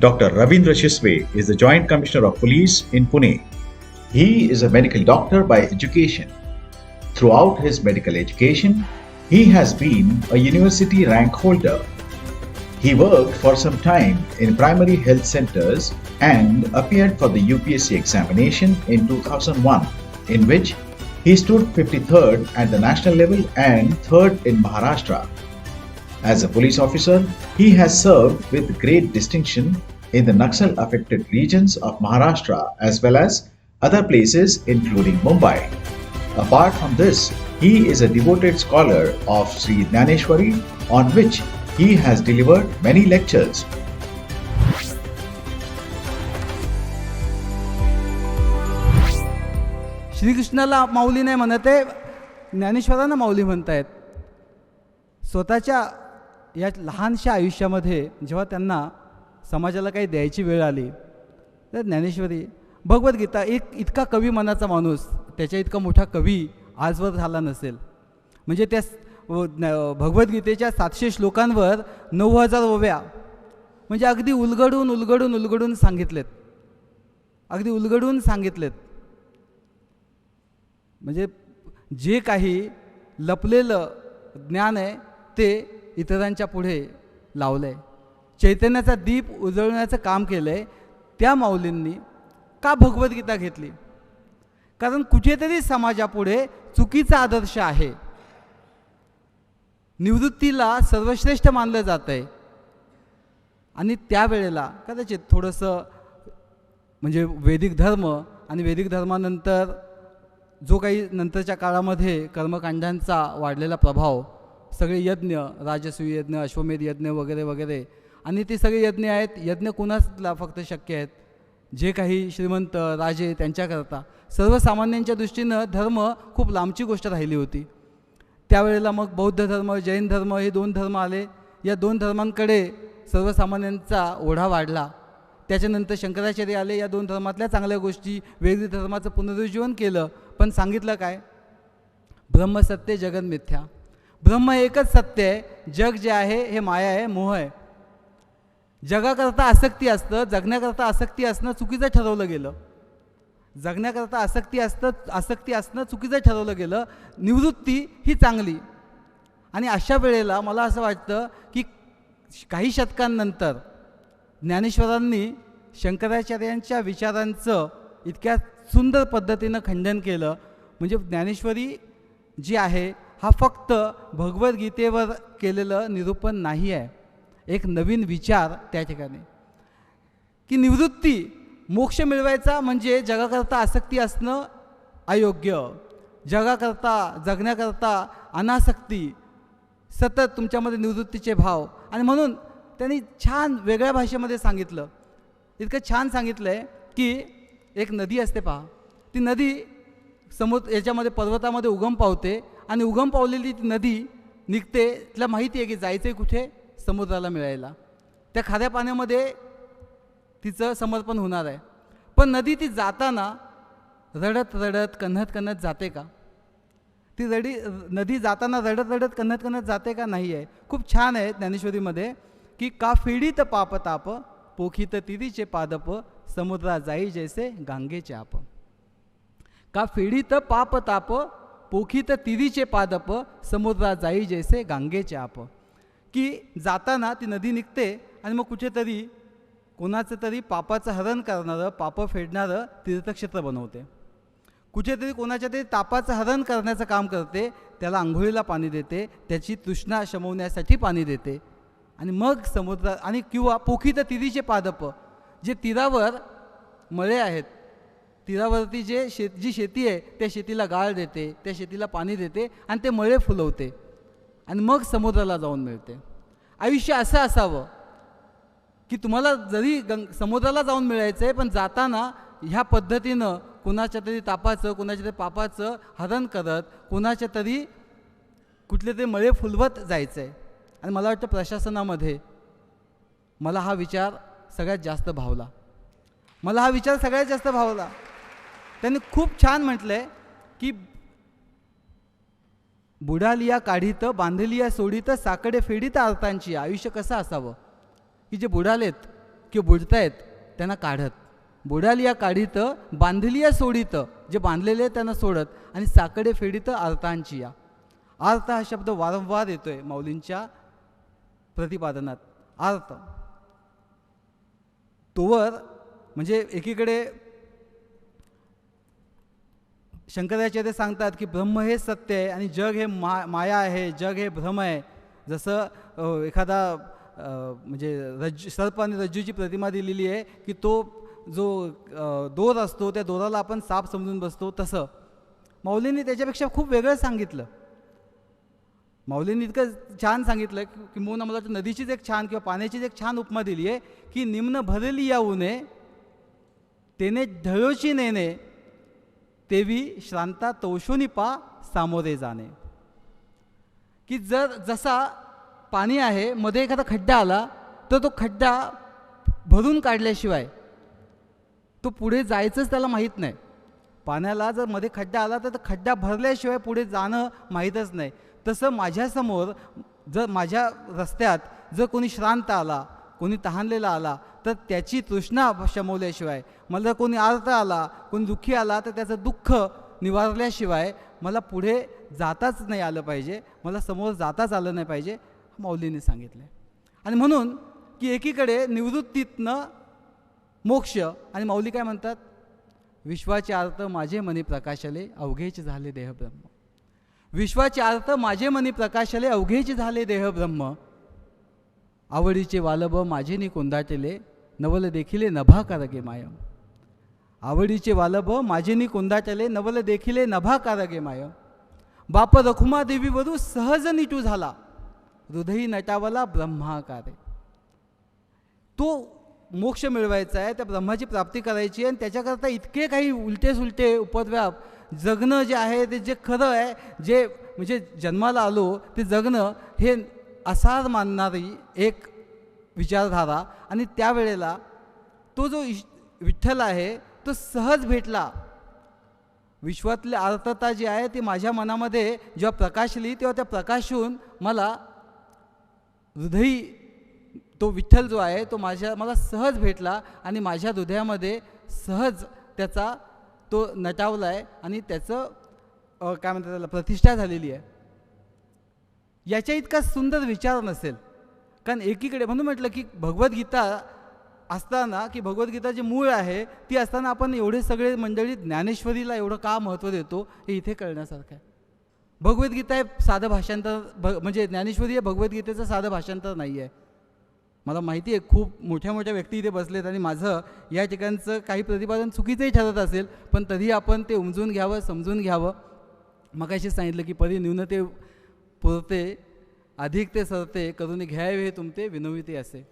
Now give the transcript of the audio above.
Dr. Ravindra Shisave is the Joint Commissioner of Police in Pune. He is a medical doctor by education. Throughout his medical education, he has been a university rank holder. He worked for some time in primary health centers and appeared for the UPSC examination in 2001, in which he stood 53rd at the national level and 3rd in Maharashtra. As a police officer, he has served with great distinction in the Naxal-affected regions of Maharashtra as well as other places including Mumbai. Apart from this, he is a devoted scholar of Shri Dnyaneshwari, on which he has delivered many lectures. श्रीकृष्णाला माऊली नाही म्हणत आहे, ज्ञानेश्वरांना माऊली म्हणतायत. स्वतःच्या या लहानशा आयुष्यामध्ये जेव्हा त्यांना समाजाला काही द्यायची वेळ आली तर ज्ञानेश्वरी भगवद्गीता, एक इतका कवी मनाचा माणूस, त्याच्या इतका मोठा कवी आजवर झाला नसेल. म्हणजे त्या भगवद्गीतेच्या 700 श्लोकांवर 9000 ओव्या, म्हणजे अगदी उलगडून उलगडून उलगडून सांगितलेत, अगदी उलगडून सांगितलेत. म्हणजे जे काही लपलेलं ज्ञान आहे ते इतरांच्या पुढे लावलं आहे. चैतन्याचा दीप उजळण्याचं काम केलं आहे. त्या माऊलींनी का भगवद्गीता घेतली? कारण कुठेतरी समाजापुढे चुकीचा आदर्श आहे. निवृत्तीला सर्वश्रेष्ठ मानलं जातं आहे आणि त्यावेळेला कदाचित थोडंसं म्हणजे वैदिक धर्म आणि वैदिक धर्मानंतर जो काही नंतरच्या काळामध्ये कर्मकांडांचा वाढलेला प्रभाव, सगळे यज्ञ, राजसूय यज्ञ, अश्वमेध यज्ञ वगैरे वगैरे, आणि ते सगळे यज्ञ आहेत. यज्ञ कुणाला फक्त शक्य आहेत? जे काही श्रीमंत राजे त्यांच्याकरता. सर्वसामान्यांच्या दृष्टीनं धर्म खूप लांबची गोष्ट राहिली होती. त्यावेळेला मग बौद्ध धर्म, जैन धर्म हे 2 धर्म आले. या 2 धर्मांकडे सर्वसामान्यांचा ओढा वाढला. त्याच्यानंतर शंकराचार्य आले. या 2 धर्मातल्या चांगल्या गोष्टी, वैदिक धर्माचं पुनरुज्जीवन केलं. पण सांगितलं काय? ब्रह्म सत्य, जगत मिथ्या. ब्रह्म एकच सत्य आहे, जग जे आहे हे माया आहे, मोह आहे. जगाकरता आसक्ती असतं, जगण्याकरता आसक्ती असणं चुकीचं ठरवलं गेलं. जगण्याकरता आसक्ती असणं चुकीचं ठरवलं गेलं. निवृत्ती ही चांगली. आणि अशा वेळेला मला असं वाटतं की काही शतकांनंतर ज्ञानेश्वरांनी शंकराचार्यांच्या विचारांचं इतक्या सुंदर पद्धतीनं खंडन केलं. म्हणजे ज्ञानेश्वरी जी आहे हा फक्त भगवद्गीतेवर केलेलं निरूपण नाही आहे, एक नवीन विचार त्या ठिकाणी. की निवृत्ती, मोक्ष मिळवायचा म्हणजे जगाकरता आसक्ती असणं अयोग्य. जगाकरता, जगण्याकरता अनासक्ती, सतत तुमच्यामध्ये निवृत्तीचे भाव. आणि म्हणून त्यांनी छान वेगळ्या भाषेमध्ये सांगितलं. इतकं छान सांगितलं आहे की एक नदी असते पहा, ती नदी याच्यामध्ये पर्वतामध्ये उगम पावते आणि उगम पावलेली ती नदी निघते. तिला माहिती आहे की जायचं आहे कुठे? समुद्राला मिळायला. त्या खाऱ्या पाण्यामध्ये तिचं समर्पण होणार आहे. पण नदी ती जाताना रडत रडत कन्हत कन्हत जाते का? ती नदी जाताना रडत रडत कन्हत कन्हत जाते का? नाही आहे. खूप छान आहे ज्ञानेश्वरीमध्ये की का फेडीत पाप ताप, पोखित तिरीचे पादप, समुद्रा जाई जैसे गांगेचे आप. का फेडीत पाप ताप, पोखित तिरीचे पादप, समुद्रा जाई जैसे गांगेचे आप. की जाताना ती नदी निघते आणि मग कुठेतरी कोणाचं तरी पापाचं हरण करणारं, पाप फेडणारं तीर्थक्षेत्र बनवते. कुठेतरी कोणाच्या तरी तापाचं हरण करण्याचं काम करते. त्याला आंघोळीला पाणी देते, त्याची तृष्णा शमवण्यासाठी पाणी देते. आणि मग समुद्र आणि किंवा पोखित तिरीचे पादप, जे तीरावर मळे आहेत, तीरावरती जी शेती आहे त्या शेतीला गाळ देते, त्या शेतीला पाणी देते आणि ते मळे फुलवते आणि मग समुद्राला जाऊन मिळते. आयुष्य असं असावं की तुम्हाला जरी समुद्राला जाऊन मिळायचं आहे, पण जाताना ह्या पद्धतीनं कुणाच्या तरी तापाचं, कुणाच्या तरी पापाचं हरण करत, कुणाच्या तरी कुठले तरी मळे फुलवत जायचं आहे. आणि मला वाटतं प्रशासनामध्ये मला हा विचार सगळ्यात जास्त भावला. त्यांनी खूप छान म्हटलं आहे की बुडालिया काढीत, बांधलिया सोडीत, साकडे फेडीत अर्थांची. आयुष्य कसं असावं की जे बुडालेत की बुडतायत त्यांना काढत, बुडालिया काढीत बांधलिया सोडीत, जे बांधलेले त्यांना सोडत, आणि साकडे फेडीत आर्तांची या. आर्त हा शब्द वारंवार येतोय माऊलींच्या प्रतिपादनात. आर्त तोवर म्हणजे एकीकडे शंकराचार्य सांगतात की ब्रह्म हे सत्य आहे आणि जग हे माया आहे, जग हे भ्रम आहे. जसं एखादा म्हणजे सर्प आणि रज्जूची प्रतिमा दिलेली आहे की तो जो दोर असतो त्या दोराला आपण साप समजून बसतो, तसं माऊलींनी त्याच्यापेक्षा खूप वेगळं सांगितलं. माऊलींनी इतकं छान सांगितलं की मला वाटतं नदीचीच एक छान किंवा पाण्याचीच एक छान उपमा दिली आहे की निम्न भरली या उने तेने ढळोची नेणे, तेवी श्रांता तौशोनी पा सामोरे जाणे. की जसा पाणी आहे, मध्ये एखादा खड्डा आला तर तो खड्डा भरून काढल्याशिवाय तो पुढे जायचंच त्याला माहीत नाही. पाण्याला जर मध्ये खड्डा आला तर खड्डा भरल्याशिवाय पुढे जाणं माहीतच नाही. तसं माझ्यासमोर जर माझ्या रस्त्यात जर कोणी श्रांत आला, कोणी तहानलेला आला, तर त्याची तृष्णा शमवल्याशिवाय, मला जर कोणी आर्त आला, कोणी दुःखी आला तर त्याचं दुःख निवारल्याशिवाय मला पुढे जाताच नाही आलं पाहिजे, मला समोर जाताच आलं नाही पाहिजे, माऊलींनी सांगितलं आहे. आणि म्हणून की एकीकडे निवृत्तीतनं मोक्ष, आणि माऊली काय म्हणतात, विश्वाचे आर्त माझे मनी प्रकाशले अवघेच झाले देह ब्रह्म. विश्वाचे आर्त माझे मनी प्रकाशले अवघेच झाले देह ब्रह्म. आवडीचे वालभ माझेनी कोंदाटले नवल देखिले नभा कारगे माय. आवडीचे वालभ माझेनी कोंदाटले नवल देखिले नभा कारगे माय. बाप रखुमा देवी वरू सहज निटू झाला हृदयी नटावला ब्रह्माकारे. तो मोक्ष मिळवायचा आहे, त्या ब्रह्माची प्राप्ती करायची आहे, आणि त्याच्याकरता इतके काही उलटे सुलटे उपद्व्याप जगणं जे आहे ते जे खरं आहे, जे म्हणजे जन्माला आलो ते जगणं हे असार मानणारी एक विचारधारा. आणि त्यावेळेला तो जो विठ्ठल आहे तो सहज भेटला. विश्वातली आर्तता जी आहे ती माझ्या मनामध्ये जेव्हा प्रकाशली तेव्हा त्या प्रकाशून मला हृदयी तो विठ्ठल जो आहे तो मला सहज भेटला आणि माझ्या हृदयामध्ये सहज त्याचा तो नटावला आहे आणि त्याचं काय म्हणतात त्याला प्रतिष्ठा झालेली आहे. याच्या इतका सुंदर विचार नसेल. कारण एकीकडे म्हणून म्हटलं की भगवद्गीता असताना, की भगवद्गीता जे मूळ आहे ती असताना आपण एवढे सगळे मंडळी ज्ञानेश्वरीला एवढं का महत्त्व देतो हे इथे कळण्यासारखं आहे. भगवद्गीता हे साधं भाषांतर म्हणजे ज्ञानेश्वरी हे भगवद्गीतेचं साधं भाषांतर नाही आहे. मला माहिती आहे खूप मोठ्या मोठ्या व्यक्ती इथे बसलेत आणि माझं या ठिकाणचं काही प्रतिपादन चुकीचंही ठरत असेल, पण तरी आपण ते उमजून घ्यावं, समजून घ्यावं. मगाशी सांगितलं की परी न्यूनते पुरते अधिक ते सरते करून घ्यावे हे तुमते विनोविते असे.